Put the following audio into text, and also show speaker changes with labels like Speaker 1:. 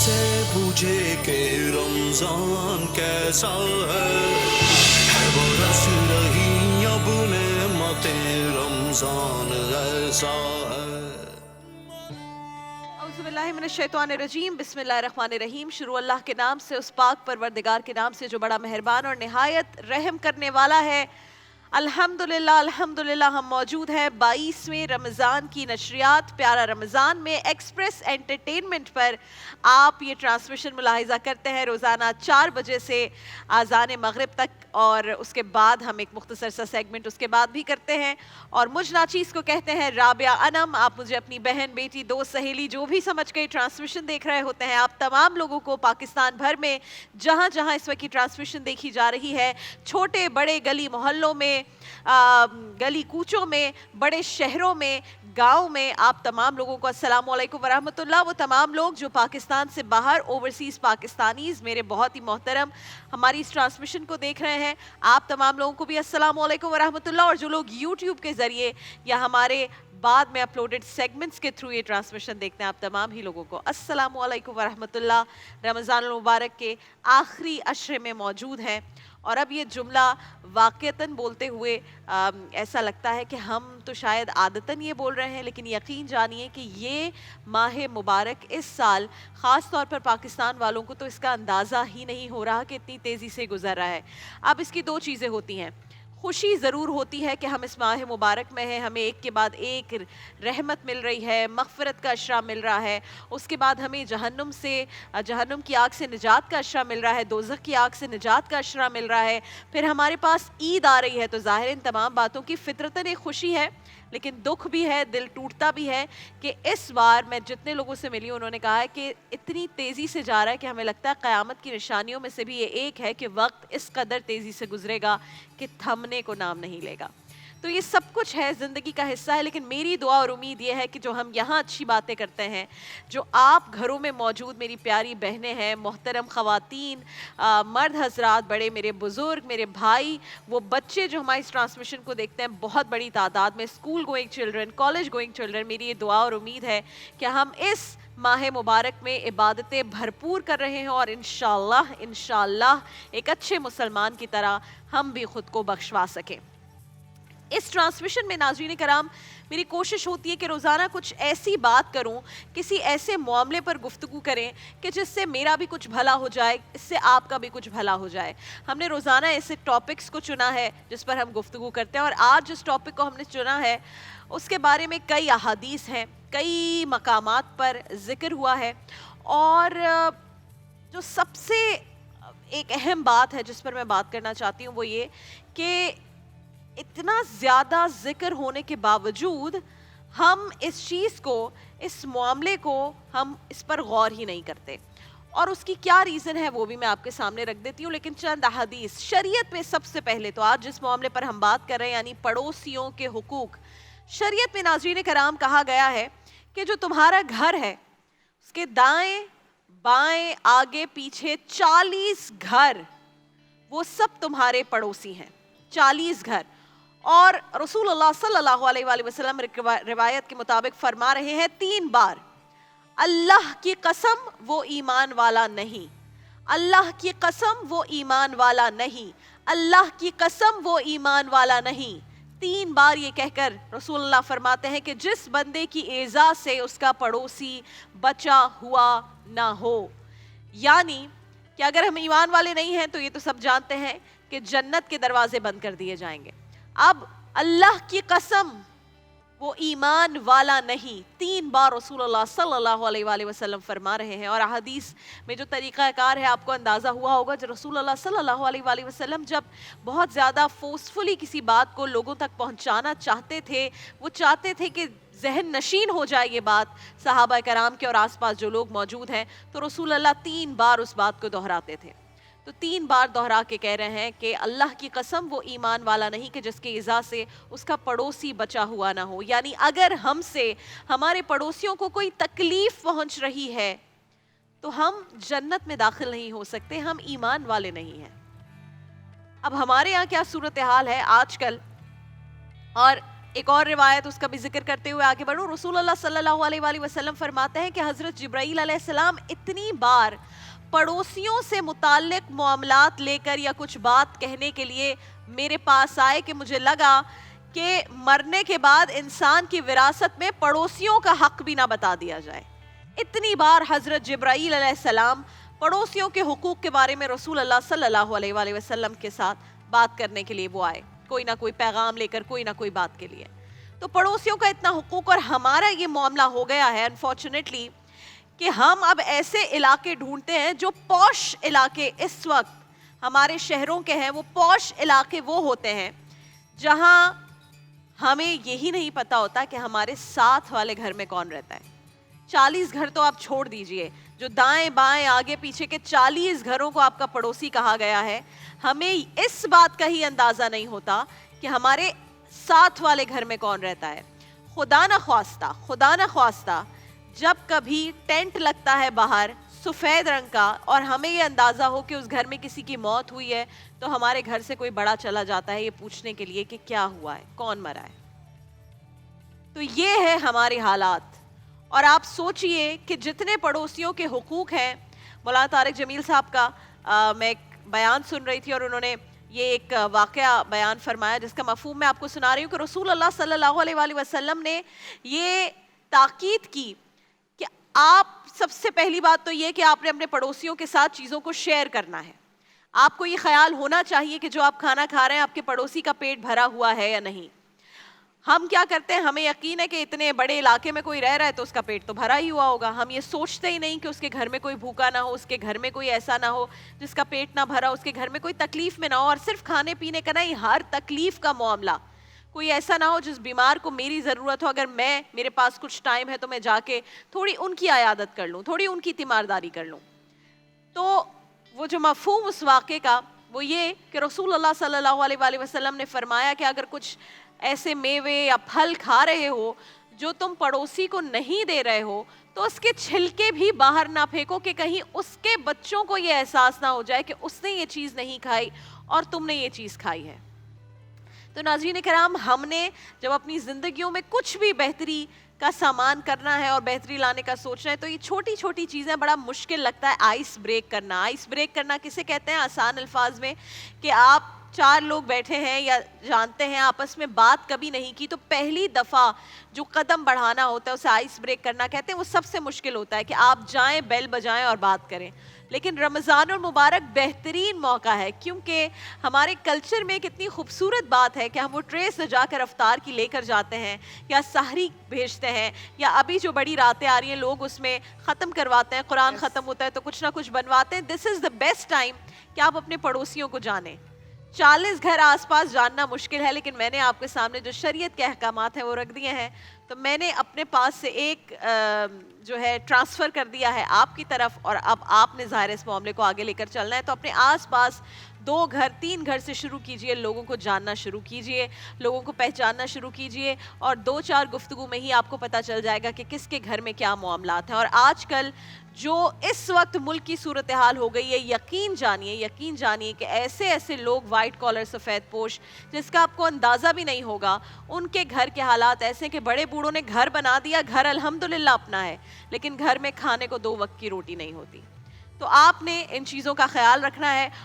Speaker 1: से पूछे कि रमजान कैसा है बरस रही अब नेमते रमजान ऐसा है।
Speaker 2: औज़ुबिल्लाहिमिनश्शैतानिर्रजीम, बिस्मिल्लाहिर्रहमानिर्रहीम। शुरू अल्लाह के नाम से, उस पाक परवरदिगार के नाम से जो बड़ा मेहरबान और निहायत रहम करने वाला है। अल्हम्दुलिल्लाह अल्हम्दुलिल्लाह हम मौजूद हैं 22वें रमज़ान की नशरियात प्यारा रमज़ान में एक्सप्रेस एंटरटेनमेंट पर। आप ये ट्रांसमिशन मुलाहिज़ा करते हैं रोज़ाना 4 बजे से आज़ान मगरिब तक, और उसके बाद हम एक मुख्तसर सा सेगमेंट उसके बाद भी करते हैं। और मुझ नाचीज़ को कहते हैं राबिया अनम। आप मुझे अपनी बहन, बेटी, दोस्त, सहेली जो भी समझ के ट्रांसमिशन देख रहे होते हैं, आप तमाम लोगों को पाकिस्तान भर में जहाँ जहाँ इस वक्त की ट्रांसमिशन देखी जा रही है, छोटे बड़े गली मोहल्लों में, गली कूचों में, बड़े शहरों में, गांव में, आप तमाम लोगों को अस्सलामु अलैकुम वरहमतुल्लाह। वो तमाम लोग जो पाकिस्तान से बाहर, ओवरसीज़ पाकिस्तानीज़ मेरे बहुत ही मोहतरम हमारी इस ट्रांसमिशन को देख रहे हैं, आप तमाम लोगों को भी अस्सलामु अलैकुम वरहमतुल्लाह। और जो लोग यूट्यूब के ज़रिए या हमारे बाद में अपलोडेड सेगमेंट्स के थ्रू ये ट्रांसमिशन देखते हैं, आप तमाम ही लोगों को अस्सलामु अलैकुम वरहमतुल्लाह। रमज़ान मुबारक के आखिरी अशरे में मौजूद हैं, और अब ये जुमला वाक़तन बोलते हुए ऐसा लगता है कि हम तो शायद आदतन ये बोल रहे हैं, लेकिन यकीन जानिए कि ये माह मुबारक इस साल ख़ास तौर पर पाकिस्तान वालों को तो इसका अंदाज़ा ही नहीं हो रहा कि इतनी तेज़ी से गुज़र रहा है। अब इसकी दो चीज़ें होती हैं। खुशी ज़रूर होती है कि हम इस माह मुबारक में हैं, हमें एक के बाद एक रहमत मिल रही है, मग़फ़िरत का अशरा मिल रहा है। उसके बाद हमें जहन्नुम की आग से निजात का अशरा मिल रहा है, दोज़ख की आग से निजात का अशरा मिल रहा है। फिर हमारे पास ईद आ रही है, तो ज़ाहिर इन तमाम बातों की फ़ितरतन एक खुशी है, लेकिन दुख भी है, दिल टूटता भी है कि इस बार मैं जितने लोगों से मिली, उन्होंने कहा है कि इतनी तेज़ी से जा रहा है कि हमें लगता है क़यामत की निशानियों में से भी ये एक है कि वक्त इस कदर तेज़ी से गुजरेगा कि थमने को नाम नहीं लेगा। तो ये सब कुछ है, ज़िंदगी का हिस्सा है। लेकिन मेरी दुआ और उम्मीद ये है कि जो हम यहाँ अच्छी बातें करते हैं, जो आप घरों में मौजूद मेरी प्यारी बहनें हैं, मोहतरम ख़वातीन, मर्द हज़रात, बड़े मेरे बुज़ुर्ग, मेरे भाई, वो बच्चे जो हमारी इस ट्रांसमिशन को देखते हैं बहुत बड़ी तादाद में, school going children, college going children, मेरी ये दुआ और उम्मीद है कि हम इस माह मुबारक में इबादतें भरपूर कर रहे हैं, और इंशाअल्लाह एक अच्छे मुसलमान की तरह हम भी ख़ुद को बख्शवा सकें। इस ट्रांसमिशन में नाज़रीन कराम, मेरी कोशिश होती है कि रोज़ाना कुछ ऐसी बात करूं, किसी ऐसे मामले पर गुफ्तगू करें कि जिससे मेरा भी कुछ भला हो जाए, इससे आपका भी कुछ भला हो जाए। हमने रोज़ाना ऐसे टॉपिक्स को चुना है जिस पर हम गुफ्तगू करते हैं, और आज जिस टॉपिक को हमने चुना है उसके बारे में कई अहादीस हैं, कई मकामात पर ज़िक्र हुआ है। और जो सबसे एक अहम बात है जिस पर मैं बात करना चाहती हूँ वो ये कि इतना ज़्यादा ज़िक्र होने के बावजूद हम इस चीज़ को, इस मामले को, हम इस पर गौर ही नहीं करते। और उसकी क्या रीज़न है वो भी मैं आपके सामने रख देती हूँ। लेकिन चंद अहादीस शरीयत में, सबसे पहले तो आज जिस मामले पर हम बात कर रहे हैं यानी पड़ोसियों के हुकूक, शरीयत में नाज़रीन कराम कहा गया है कि जो तुम्हारा घर है उसके दाएं बाएं आगे पीछे 40 घर, वो सब तुम्हारे पड़ोसी हैं। 40 घर। और रसूलुल्लाह सल्लल्लाहु अलैहि वसल्लम रिवायत के मुताबिक फरमा रहे हैं 3 बार, अल्लाह की कसम वो ईमान वाला नहीं, अल्लाह की कसम वो ईमान वाला नहीं, अल्लाह की कसम वो ईमान वाला नहीं। 3 बार ये कहकर रसूलुल्लाह फरमाते हैं कि जिस बंदे की एज़ा से उसका पड़ोसी बचा हुआ ना हो, यानी कि अगर हम ईमान वाले नहीं हैं तो ये तो सब जानते हैं कि जन्नत के दरवाजे बंद कर दिए जाएंगे। अब अल्लाह की कसम वो ईमान वाला नहीं, 3 बार रसूलुल्लाह सल्लल्लाहु अलैहि वसल्लम फरमा रहे हैं। और हदीस में जो तरीक़ाकार है आपको अंदाज़ा हुआ होगा, जो रसूलुल्लाह सल्लल्लाहु अलैहि वसल्लम जब बहुत ज़्यादा फोर्सफुली किसी बात को लोगों तक पहुंचाना चाहते थे, वो चाहते थे कि जहन नशीन हो जाए ये बात सहाबा कराम के और आसपास जो लोग मौजूद हैं, तो रसूलुल्लाह 3 बार उस बात को दोहराते थे। तो 3 बार दोहरा के कह रहे हैं कि अल्लाह की कसम वो ईमान वाला नहीं कि जिसके इज़ा से उसका पड़ोसी बचा हुआ ना हो। यानी अगर हमसे हमारे पड़ोसियों को कोई तकलीफ पहुंच रही है तो हम जन्नत में दाखिल नहीं हो सकते, हम ईमान वाले नहीं हैं। अब हमारे यहाँ क्या सूरत हाल है आजकल, और ایک اور روایت اس کا بھی ذکر کرتے ہوئے آگے بڑھوں. رسول اللہ صلی اللہ علیہ وسلم فرماتے ہیں کہ حضرت جبرائیل علیہ السلام اتنی بار پڑوسیوں سے متعلق معاملات لے کر یا کچھ بات کہنے کے لیے میرے پاس آئے کہ مجھے لگا کہ مرنے کے بعد انسان کی وراثت میں پڑوسیوں کا حق بھی نہ بتا دیا جائے. اتنی بار حضرت جبرائیل علیہ السلام پڑوسیوں کے حقوق کے بارے میں رسول اللہ صلی اللہ علیہ وآلہ وسلم کے ساتھ بات کرنے کے لیے وہ آئے, کوئی نہ کوئی پیغام لے کر, کوئی نہ کوئی بات کے لیے. تو پڑوسیوں کا اتنا حقوق, اور ہمارا یہ معاملہ ہو گیا ہے انفارچونیٹلی کہ ہم اب ایسے علاقے ڈھونڈتے ہیں جو پوش علاقے اس وقت ہمارے شہروں کے ہیں. وہ پوش علاقے وہ ہوتے ہیں جہاں ہمیں یہی نہیں پتا ہوتا کہ ہمارے ساتھ والے گھر میں کون رہتا ہے. 40 گھر تو آپ چھوڑ دیجئے, جو دائیں بائیں آگے پیچھے کے 40 گھروں کو آپ کا پڑوسی کہا گیا ہے. ہمیں اس بات کا ہی اندازہ نہیں ہوتا کہ ہمارے ساتھ والے گھر میں کون رہتا ہے. خدا نہ خواستہ جب کبھی ٹینٹ لگتا ہے باہر سفید رنگ کا اور ہمیں یہ اندازہ ہو کہ اس گھر میں کسی کی موت ہوئی ہے, تو ہمارے گھر سے کوئی بڑا چلا جاتا ہے یہ پوچھنے کے لیے کہ کیا ہوا ہے, کون مرا ہے. تو یہ ہے ہمارے حالات. اور آپ سوچئے کہ جتنے پڑوسیوں کے حقوق ہیں. مولانا طارق جمیل صاحب کا میں ایک بیان سن رہی تھی اور انہوں نے یہ ایک واقعہ بیان فرمایا جس کا مفہوم میں آپ کو سنا رہی ہوں کہ رسول اللہ صلی اللہ علیہ وآلہ وسلم نے یہ تاکید کی کہ آپ سب سے پہلی بات تو یہ کہ آپ نے اپنے پڑوسیوں کے ساتھ چیزوں کو شیئر کرنا ہے. آپ کو یہ خیال ہونا چاہیے کہ جو آپ کھانا کھا رہے ہیں آپ کے پڑوسی کا پیٹ بھرا ہوا ہے یا نہیں. ہم کیا کرتے ہیں, ہمیں یقین ہے کہ اتنے بڑے علاقے میں کوئی رہ رہا ہے تو اس کا پیٹ تو بھرا ہی ہوا ہوگا. ہم یہ سوچتے ہی نہیں کہ اس کے گھر میں کوئی بھوکا نہ ہو, اس کے گھر میں کوئی ایسا نہ ہو جس کا پیٹ نہ بھرا, اس کے گھر میں کوئی تکلیف میں نہ ہو. اور صرف کھانے پینے کا نہیں, ہر تکلیف کا معاملہ, کوئی ایسا نہ ہو جس بیمار کو میری ضرورت ہو, اگر میرے پاس کچھ ٹائم ہے تو میں جا کے تھوڑی ان کی عیادت کر لوں, تھوڑی ان کی تیمارداری کر لوں. تو وہ جو مفہوم اس واقعے کا وہ یہ کہ رسول اللہ صلی اللہ علیہ وآلہ وسلم نے فرمایا کہ اگر کچھ ایسے میوے یا پھل کھا رہے ہو جو تم پڑوسی کو نہیں دے رہے ہو تو اس کے چھلکے بھی باہر نہ پھینکو کہ کہیں اس کے بچوں کو یہ احساس نہ ہو جائے کہ اس نے یہ چیز نہیں کھائی اور تم نے یہ چیز کھائی ہے. تو ناظرین کرام, ہم نے جب اپنی زندگیوں میں کچھ بھی بہتری کا سامان کرنا ہے اور بہتری لانے کا سوچنا ہے تو یہ چھوٹی چھوٹی چیزیں بڑا مشکل لگتا ہے آئس بریک کرنا. آئس بریک کرنا کسے کہتے ہیں آسان الفاظ میں, کہ آپ 4 لوگ بیٹھے ہیں یا جانتے ہیں آپس میں بات کبھی نہیں کی, تو پہلی دفعہ جو قدم بڑھانا ہوتا ہے اسے آئس بریک کرنا کہتے ہیں. وہ سب سے مشکل ہوتا ہے کہ آپ جائیں, بیل بجائیں اور بات کریں. لیکن رمضان المبارک بہترین موقع ہے کیونکہ ہمارے کلچر میں ایک اتنی خوبصورت بات ہے کہ ہم وہ ٹرے سجا کر افطار کی لے کر جاتے ہیں یا سحری بھیجتے ہیں, یا ابھی جو بڑی راتیں آ رہی ہیں لوگ اس میں ختم کرواتے ہیں, قرآن ختم ہوتا ہے تو کچھ نہ کچھ بنواتے ہیں. دس از دا بیسٹ ٹائم کہ آپ اپنے پڑوسیوں کو جانیں. 40 گھر آس پاس جاننا مشکل ہے, لیکن میں نے آپ کے سامنے جو شریعت کے احکامات ہیں وہ رکھ دیے ہیں. تو میں نے اپنے پاس سے ایک جو ہے ٹرانسفر کر دیا ہے آپ کی طرف, اور اب آپ نے ظاہر اس معاملے کو آگے لے کر چلنا ہے. تو اپنے آس پاس 2 گھر 3 گھر سے شروع کیجئے, لوگوں کو جاننا شروع کیجئے, لوگوں کو پہچاننا شروع کیجئے, اور 2-4 گفتگو میں ہی آپ کو پتہ چل جائے گا کہ کس کے گھر میں کیا معاملات ہیں. اور آج کل جو اس وقت ملک کی صورتحال ہو گئی ہے, یقین جانیے کہ ایسے لوگ وائٹ کالر سفید پوش جس کا آپ کو اندازہ بھی نہیں ہوگا, ان کے گھر کے حالات ایسے کہ بڑے بوڑھوں نے گھر بنا دیا, گھر الحمدللہ اپنا ہے, لیکن گھر میں کھانے کو 2 وقت کی روٹی نہیں ہوتی. تو آپ نے ان چیزوں کا خیال رکھنا ہے.